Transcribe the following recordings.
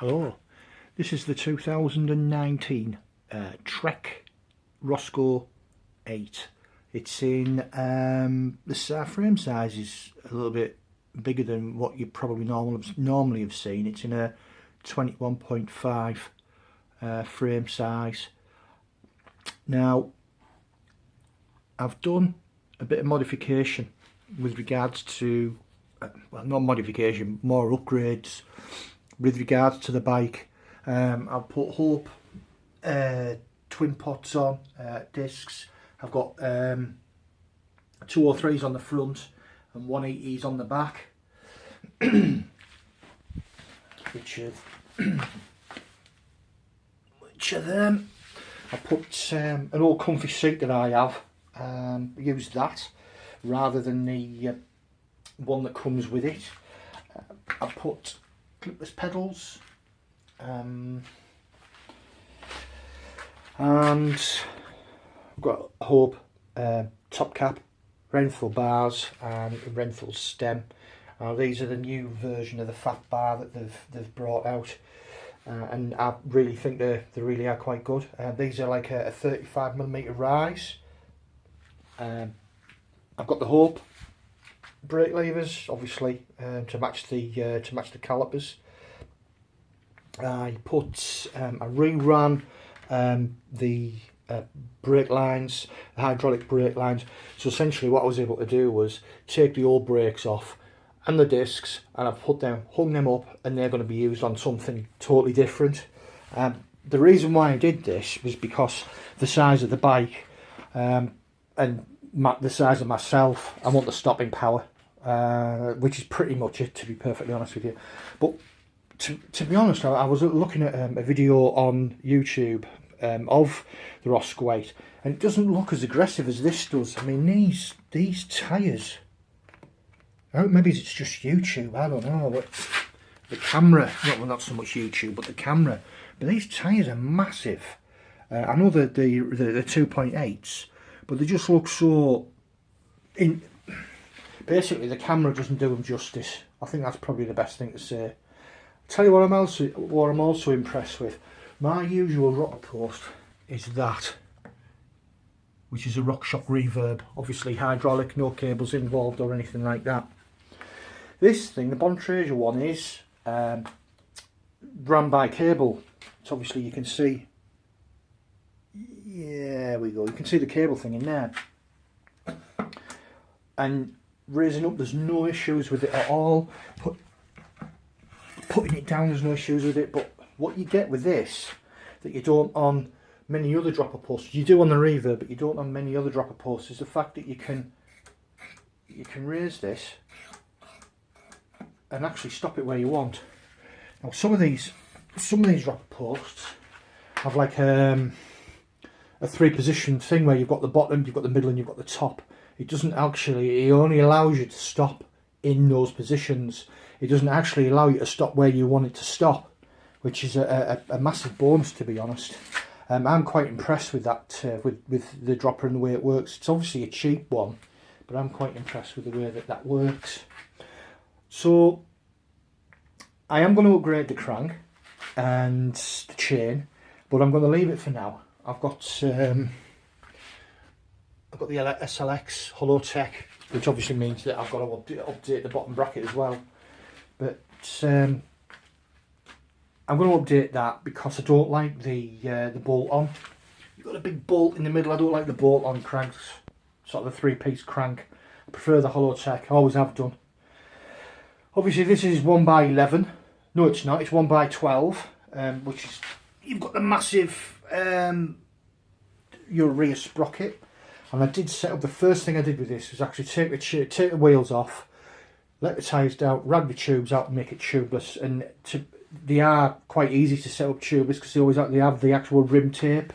Hello, this is the 2019 Trek Roscoe 8. It's in, the frame size is a little bit bigger than what you probably normally have seen. It's in a 21.5 frame size. Now, I've done a bit of modification with regards to, well, not modification, more upgrades with regards to the bike. I've put Hope twin pots on, discs. I've got 203s on the front and 180s on the back, which are them. I put an old comfy seat that I have, used that rather than the one that comes with it. I put clipless pedals, and I've got a Hope top cap, Renthal bars and a Renthal stem. These are the new version of the fat bar that they've brought out, and I really think they really are quite good. These are like a 35mm rise. I've got the Hope brake levers, obviously, to match the calipers. I reran the brake lines, the hydraulic brake lines. So essentially, what I was able to do was take the old brakes off and the discs, and I've hung them up, and they're going to be used on something totally different. The reason why I did this was because the size of the bike, and the size of myself, I want the stopping power, which is pretty much it, to be perfectly honest with you. But to be honest, I was looking at a video on YouTube of the Roscoe 8, and it doesn't look as aggressive as this does. I mean, these tyres, maybe it's just YouTube, I don't know, but the camera, not so much YouTube, but the camera, but these tyres are massive. I know that the 2.8s, but they just look so basically the camera doesn't do them justice. I think that's probably the best thing to say. Tell you what I'm also impressed with. My usual rocker post is that, which is a RockShox Reverb, obviously hydraulic, no cables involved or anything like that. This thing, the Bontrager one, is ran by cable. So obviously you can see, yeah, there we go, you can see the cable thing in there. And raising up, there's no issues with it at all. Putting it down, there's no issues with it. But what you get with this, that you don't on many other dropper posts, you do on the Reverb, but you don't on many other dropper posts, is the fact that you can raise this and actually stop it where you want. Now some of these dropper posts have like a 3-position thing where you've got the bottom, you've got the middle, and you've got the top. It doesn't actually, it only allows you to stop in those positions. It doesn't actually allow you to stop where you want it to stop, which is a massive bonus, to be honest. I'm quite impressed with that, with the dropper and the way it works. It's obviously a cheap one, but I'm quite impressed with the way that works. So I am going to upgrade the crank and the chain, but I'm going to leave it for now. I've got the SLX Holotech, which obviously means that I've got to update the bottom bracket as well. But I'm going to update that because I don't like the bolt on. You've got a big bolt in the middle. I don't like the bolt on cranks, sort of a 3-piece crank. I prefer the Holotech. I always have done. Obviously, this is 1x11. No, it's not. It's 1x12, which is, you've got the massive your rear sprocket. And I did set up, the first thing I did with this was actually take the wheels off, let the tyres down, rag the tubes out and make it tubeless. And they are quite easy to set up tubeless because they have the actual rim tape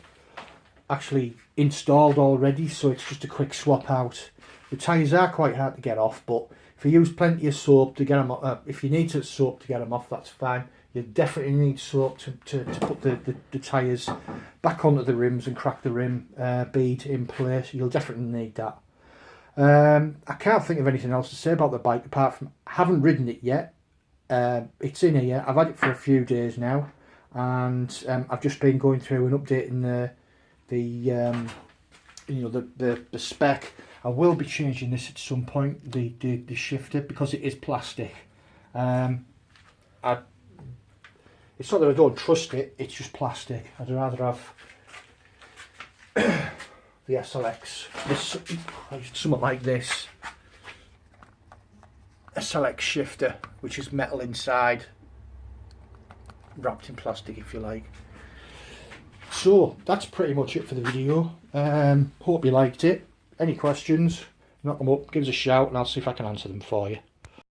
actually installed already, so it's just a quick swap out. The tyres are quite hard to get off, but if you use plenty of soap to get them off, if you need soap to get them off, that's fine. You definitely need soap to put the tyres back onto the rims and crack the rim bead in place. You'll definitely need that. I can't think of anything else to say about the bike apart from I haven't ridden it yet. it's in here. I've had it for a few days now, and I've just been going through and updating the spec. I will be changing this at some point, the shifter, because it is plastic. It's not that I don't trust it, it's just plastic. I'd rather have the SLX, something like this, SLX shifter, which is metal inside, wrapped in plastic if you like. So that's pretty much it for the video. Hope you liked it. Any questions, knock them up, give us a shout, and I'll see if I can answer them for you.